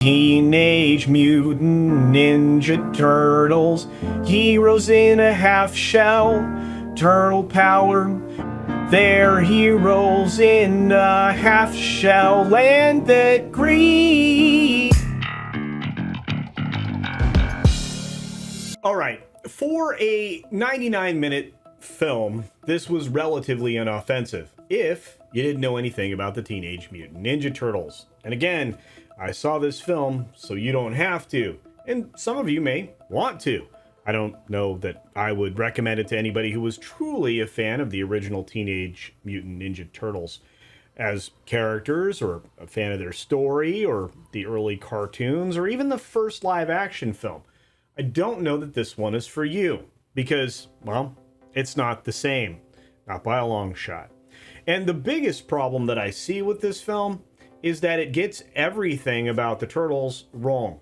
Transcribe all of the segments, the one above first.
Teenage Mutant Ninja Turtles, heroes in a half shell, turtle power. They're heroes in a half shell land that grieves. All right, for a 99-minute film, this was relatively inoffensive, if you didn't know anything about the Teenage Mutant Ninja Turtles. And again, I saw this film, so you don't have to, and some of you may want to. I don't know that I would recommend it to anybody who was truly a fan of the original Teenage Mutant Ninja Turtles as characters, or a fan of their story, or the early cartoons, or even the first live-action film. I don't know that this one is for you, because, well, it's not the same. Not by a long shot. And the biggest problem that I see with this film is that it gets everything about the Turtles wrong.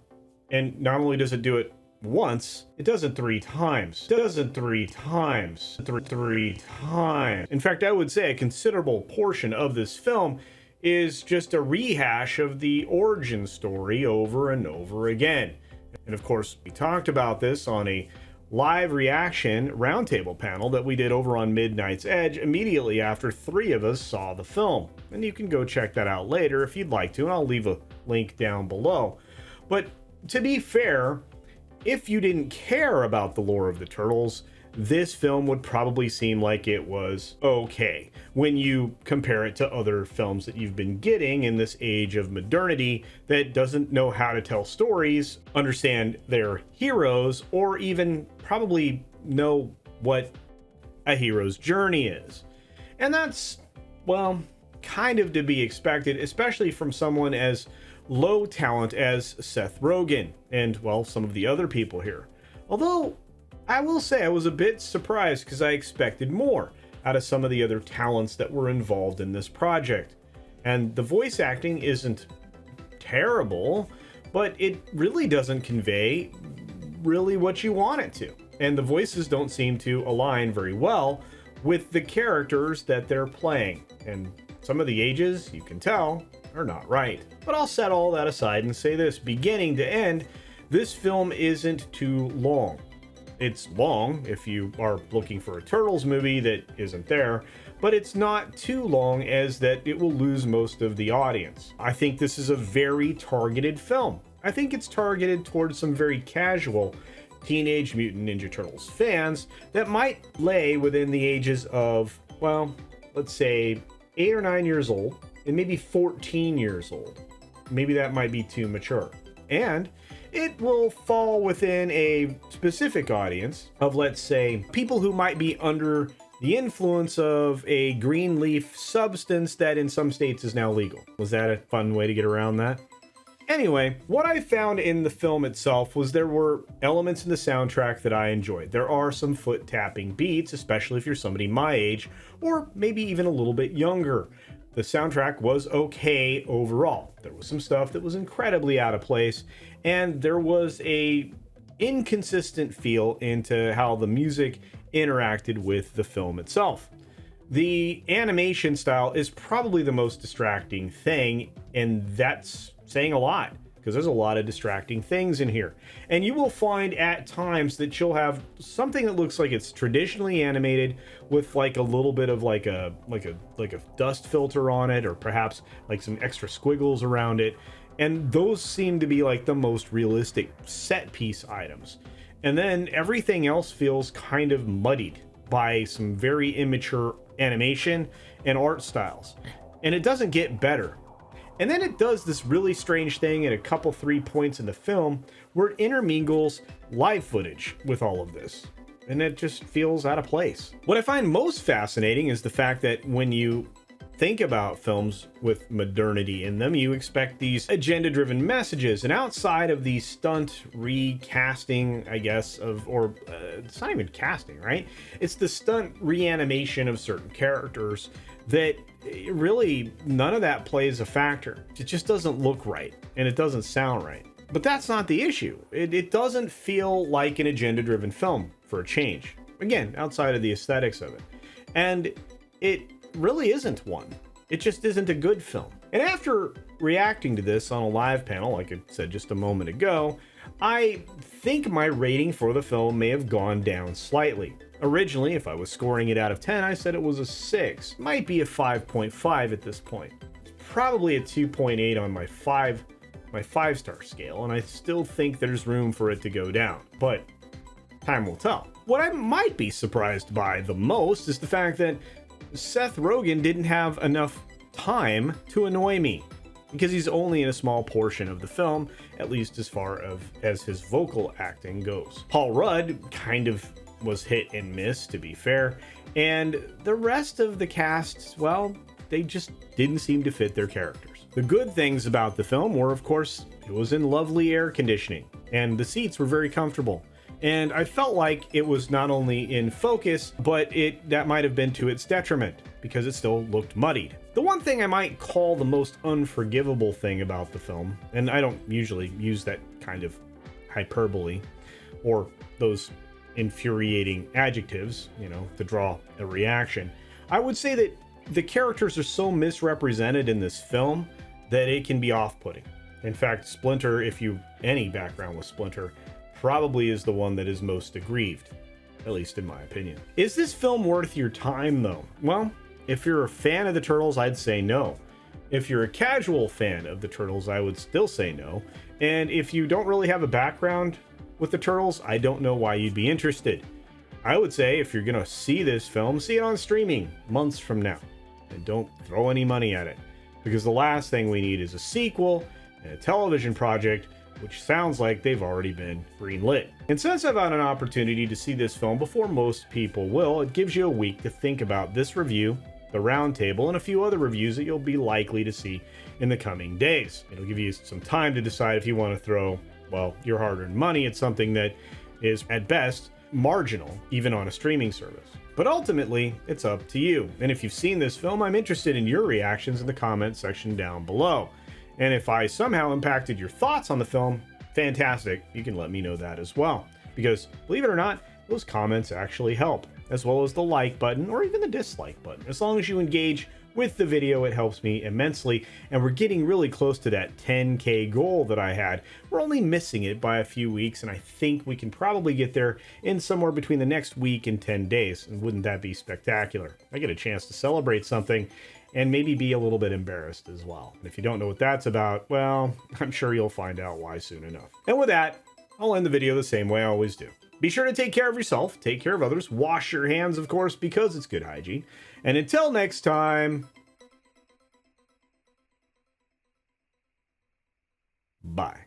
And not only does it do it once, it does it three times. Three times. In fact, I would say a considerable portion of this film is just a rehash of the origin story over and over again. And of course, we talked about this on a live reaction roundtable panel that we did over on Midnight's Edge immediately after three of us saw the film. And you can go check that out later if you'd like to, and I'll leave a link down below. But to be fair, if you didn't care about the lore of the Turtles, this film would probably seem like it was okay when you compare it to other films that you've been getting in this age of modernity that doesn't know how to tell stories, understand their heroes, or even probably know what a hero's journey is. And that's, well, kind of to be expected, especially from someone as low talent as Seth Rogen and, well, some of the other people here. Although I will say I was a bit surprised because I expected more out of some of the other talents that were involved in this project. And the voice acting isn't terrible, but it really doesn't convey really what you want it to. And the voices don't seem to align very well with the characters that they're playing. And some of the ages, you can tell, are not right. But I'll set all that aside and say this: beginning to end, this film isn't too long. It's long if you are looking for a Turtles movie that isn't there, but it's not too long as that it will lose most of the audience. I think this is a very targeted film. I think it's targeted towards some very casual Teenage Mutant Ninja Turtles fans that might lay within the ages of, well, let's say 8 or 9 years old and maybe 14 years old. Maybe that might be too mature. And it will fall within a specific audience of, let's say, people who might be under the influence of a green leaf substance that in some states is now legal. Was that a fun way to get around that? Anyway, what I found in the film itself was there were elements in the soundtrack that I enjoyed. There are some foot tapping beats, especially if you're somebody my age, or maybe even a little bit younger. The soundtrack was okay overall. There was some stuff that was incredibly out of place, and there was a inconsistent feel into how the music interacted with the film itself. The animation style is probably the most distracting thing, and that's saying a lot, because there's a lot of distracting things in here. And you will find at times that you'll have something that looks like it's traditionally animated with like a little bit of like a dust filter on it, or perhaps like some extra squiggles around it. And those seem to be like the most realistic set piece items. And then everything else feels kind of muddied by some very immature animation and art styles. And it doesn't get better. And then it does this really strange thing at a couple 3 points in the film where it intermingles live footage with all of this. And it just feels out of place. What I find most fascinating is the fact that when you think about films with modernity in them, you expect these agenda-driven messages. And outside of the stunt recasting, I guess, it's not even casting, right? It's the stunt reanimation of certain characters that really none of that plays a factor. It just doesn't look right, and it doesn't sound right. But that's not the issue. It doesn't feel like an agenda-driven film, for a change. Again, outside of the aesthetics of it. And it really isn't one. It just isn't a good film. And after reacting to this on a live panel, like I said just a moment ago, I think my rating for the film may have gone down slightly. Originally, if I was scoring it out of 10, I said it was a 6. Might be a 5.5 at this point. It's probably a 2.8 on my 5-star scale, and I still think there's room for it to go down. But time will tell. What I might be surprised by the most is the fact that Seth Rogen didn't have enough time to annoy me, because he's only in a small portion of the film, at least as far as his vocal acting goes. Paul Rudd kind of was hit and miss, to be fair, and the rest of the cast, well, they just didn't seem to fit their characters. The good things about the film were, of course, it was in lovely air conditioning, and the seats were very comfortable. And I felt like it was not only in focus, but that might have been to its detriment, because it still looked muddied. The one thing I might call the most unforgivable thing about the film, and I don't usually use that kind of hyperbole or those infuriating adjectives, to draw a reaction, I would say that the characters are so misrepresented in this film that it can be off-putting. In fact, Splinter, if you any background with Splinter, probably is the one that is most aggrieved, at least in my opinion. Is this film worth your time, though? Well, if you're a fan of the Turtles, I'd say no. If you're a casual fan of the Turtles, I would still say no. And if you don't really have a background with the Turtles, I don't know why you'd be interested. I would say if you're gonna see this film, see it on streaming months from now, and don't throw any money at it, because the last thing we need is a sequel and a television project, which sounds like they've already been greenlit. And since I've had an opportunity to see this film before most people will, it gives you a week to think about this review, the roundtable, and a few other reviews that you'll be likely to see in the coming days. It'll give you some time to decide if you want to throw, well, your hard-earned money at something that is, at best, marginal, even on a streaming service. But ultimately, it's up to you. And if you've seen this film, I'm interested in your reactions in the comments section down below. And if I somehow impacted your thoughts on the film, fantastic, you can let me know that as well. Because, believe it or not, those comments actually help, as well as the like button or even the dislike button. As long as you engage with the video, it helps me immensely, and we're getting really close to that 10K goal that I had. We're only missing it by a few weeks, and I think we can probably get there in somewhere between the next week and 10 days, and wouldn't that be spectacular? I get a chance to celebrate something and maybe be a little bit embarrassed as well. And if you don't know what that's about, well, I'm sure you'll find out why soon enough. And with that, I'll end the video the same way I always do. Be sure to take care of yourself, take care of others, wash your hands, of course, because it's good hygiene. And until next time, bye.